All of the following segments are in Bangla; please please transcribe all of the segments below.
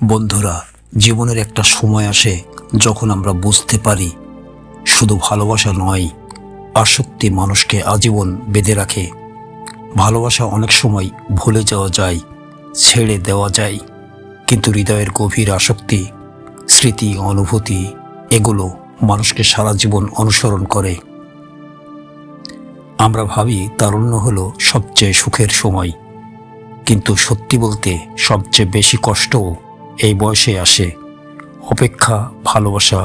বন্ধুরা, জীবনের একটা সময় আসে যখন আমরা বুঝতে পারি শুধু ভালোবাসা নয়, আসক্তি মানুষকে আজীবন বেঁধে রাখে। ভালোবাসা অনেক সময় ভুলে যাওয়া যায়, ছেড়ে দেওয়া যায়, কিন্তু হৃদয়ের গভীর আসক্তি, স্মৃতি, অনুভূতি এগুলো মানুষকে সারা জীবন অনুসরণ করে। আমরা ভাবি তারুণ্য হলো সবচেয়ে সুখের সময়, কিন্তু সত্যি বলতে সবচেয়ে বেশি কষ্টও এই বয়সে আসে। অপেক্ষা, ভালোবাসা,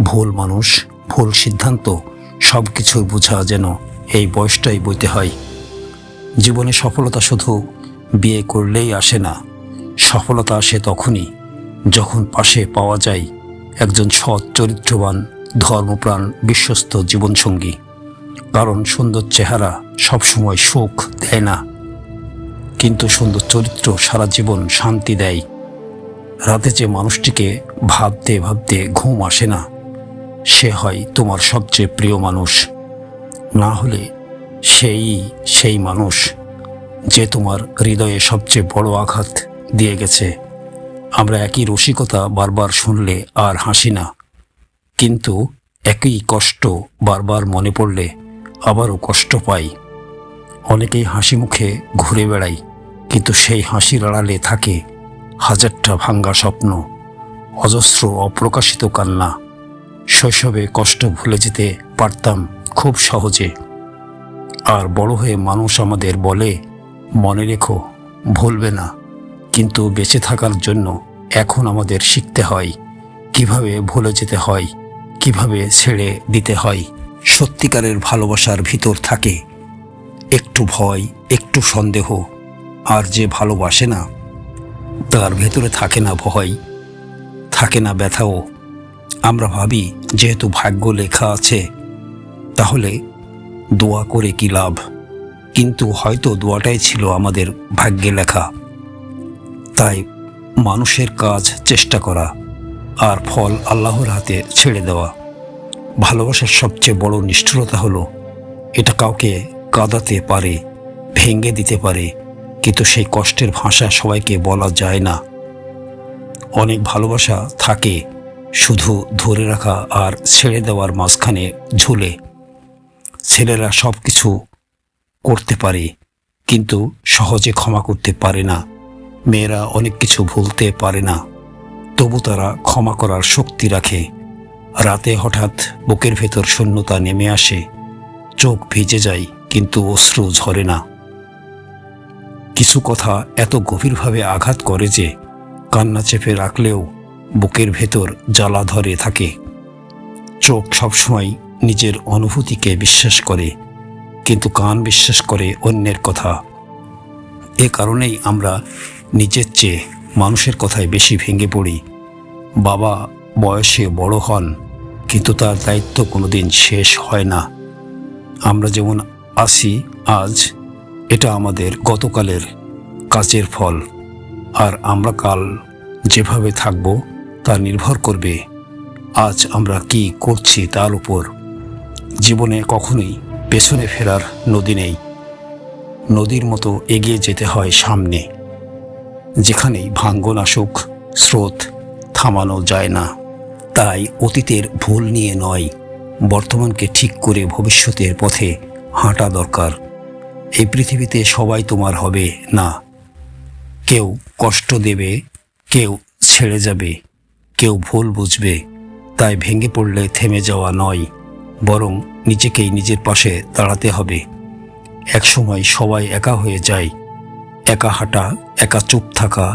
ভুল মানুষ, ভুল সিদ্ধান্ত সব কিছুর বোঝা যেন এই বয়সটাই বইতে হয়। জীবনে সফলতা শুধু বিয়ে করলেই আসে না, সফলতা আসে তখনই যখন পাশে পাওয়া যায় একজন সৎ, চরিত্রবান, ধর্মপ্রাণ, বিশ্বস্ত জীবনসঙ্গী। কারণ সুন্দর চেহারা সবসময় সুখ দেয় না, কিন্তু সুন্দর চরিত্র সারা জীবন শান্তি দেয়। রাতে যে মানুষটিকে ভাবতে ভাবতে ঘুম আসে না, সে হয় তোমার সবচেয়ে প্রিয় মানুষ। না হলে সেই মানুষ যে তোমার হৃদয়ে সবচেয়ে বড় আঘাত দিয়ে গেছে। আমরা একই রসিকতা বারবার শুনলে আর হাসি না, কিন্তু একই কষ্ট বারবার মনে পড়লে আবারও কষ্ট পাই। অনেকেই হাসি মুখে ঘুরে বেড়াই, কিন্তু সেই হাসির আড়ালে থাকে হাজারটা ভাঙ্গা স্বপ্ন, অজস্র অপ্রকাশিত কান্না। শৈশবে কষ্ট ভুলে যেতে পারতাম খুব সহজে, আর বড় হয়ে মানুষ আমাদের বলে মনে রেখো, ভুলবে না। কিন্তু বেঁচে থাকার জন্য এখন আমাদের শিখতে হয় কিভাবে ভুলে যেতে হয়, কিভাবে ছেড়ে দিতে হয়। সত্যিকারের ভালোবাসার ভিতর থাকে একটু ভয়, একটু সন্দেহ, আর যে ভালোবাসে না তার ভেতরে থাকে না ভয়, থাকে না ব্যথাও। আমরা ভাবি যেহেতু ভাগ্য লেখা আছে তাহলে দোয়া করে কি লাভ, কিন্তু হয়তো দোয়াটাই ছিল আমাদের ভাগ্যে লেখা। তাই মানুষের কাজ চেষ্টা করা, আর ফল আল্লাহর হাতে ছেড়ে দেওয়া। ভালোবাসার সবচেয়ে বড় নিষ্ঠুরতা হলো এটা কাউকে কাঁদাতে পারে, ভেঙে দিতে পারে, কিন্তু সেই কষ্টের ভাষা সবাইকে বলা যায় না। অনেক ভালোবাসা থাকে শুধু ধরে রাখা আর ছেড়ে দেওয়ার মাঝখানে ঝুলে। ছেলেরা সব কিছু করতে পারে, কিন্তু সহজে ক্ষমা করতে পারে না। মেয়েরা অনেক কিছু ভুলতে পারে না, তবু তারা ক্ষমা করার শক্তি রাখে। রাতে হঠাৎ বুকের ভেতর শূন্যতা নেমে আসে, চোখ ভিজে যায় কিন্তু অশ্রু ঝরে না। কিছু কথা এত গভীরভাবে আঘাত করে যে কান্না চেপে রাখলেও বুকের ভেতর জ্বালা ধরে থাকে। চোখ সবসময় নিজের অনুভূতিকে বিশ্বাস করে, কিন্তু কান বিশ্বাস করে অন্যের কথা। এ কারণেই আমরা নিজের চেয়ে মানুষের কথায় বেশি ভেঙে পড়ি। বাবা বয়সে বড় হন, কিন্তু তার দায়িত্ব কোনোদিন শেষ হয় না। আমরা যেমন আছি আজ, এটা আমাদের গতকালের কাজের ফল, আর আমরা কাল যেভাবে থাকব তা নির্ভর করবে আজ আমরা কি করছি তার উপর। জীবনে কখনোই পেছনে ফেরার নদী নেই, নদীর মতো এগিয়ে যেতে হয় সামনে। যেখানেই ভাঙ্গন আসুক, স্রোত থামানো যায় না। তাই অতীতের ভুল নিয়ে নয়, বর্তমানকে ঠিক করে ভবিষ্যতের পথে হাঁটা দরকার। এই পৃথিবীতে সবাই তোমার হবে না, কেউ কষ্ট দেবে, কেউ ছেড়ে যাবে, কেউ ভুল বুঝবে। তাই ভেঙে পড়লে থেমে যাওয়া নয়, বরং নিজেকেই নিজের পাশে দাঁড়াতে হবে। একসময় সবাই একা হয়ে যায়, একা হাঁটা, একা চুপ থাকা,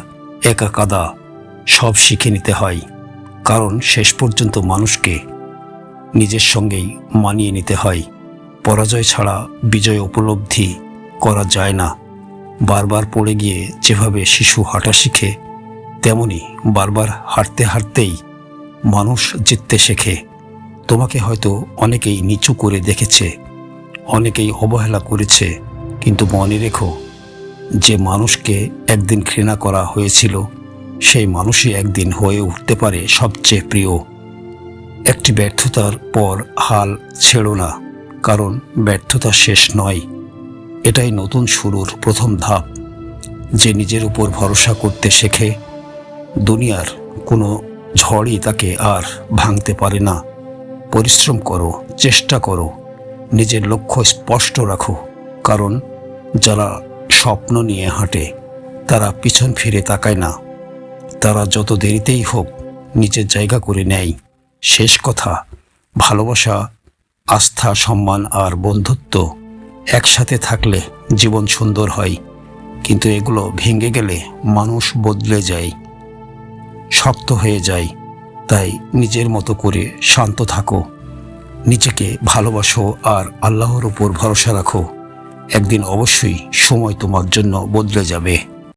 একা কাঁদা সব শিখে নিতে হয়। কারণ শেষ পর্যন্ত মানুষকে নিজের সঙ্গেই মানিয়ে নিতে হয়। পরাজয় ছাড়া বিজয় উপলব্ধি করা যায় না। বারবার পড়ে গিয়ে যেভাবে শিশু হাঁটা শিখে, তেমনি বারবার হাঁটতে হাঁটতেই মানুষ জিততে শেখে। তোমাকে হয়তো অনেকেই নিচু করে দেখেছে, অনেকেই অবহেলা করেছে, কিন্তু মনে রেখো, যে মানুষকে একদিন ঘৃণা করা হয়েছিল সেই মানুষই একদিন হয়ে উঠতে পারে সবচেয়ে প্রিয়। একটি ব্যর্থতার পর হাল ছেড়ো না, কারণ ব্যর্থতা শেষ নয়, এটাই নতুন শুরুর প্রথম ধাপ। যে নিজের উপর ভরসা করতে শেখে, দুনিয়ার কোনো ঝড়ই তাকে আর ভাঙতে পারে না। পরিশ্রম করো, চেষ্টা করো, নিজের লক্ষ্য স্পষ্ট রাখো, কারণ যারা স্বপ্ন নিয়ে হাঁটে তারা পিছন ফিরে তাকায় না। তারা যত দেরিতেই হোক নিজের জায়গা করে নেয়। শেষ কথা, ভালোবাসা, আস্থা, সম্মান আর বন্ধুত্ব একসাথে থাকলে জীবন সুন্দর হয়, কিন্তু এগুলো ভেঙে গেলে মানুষ বদলে যায়, শক্ত হয়ে যায়। তাই নিজের মতো করে শান্ত থাকো, নিজেকে ভালোবাসো আর আল্লাহর উপর ভরসা রাখো। একদিন অবশ্যই সময় তোমার জন্য বদলে যাবে।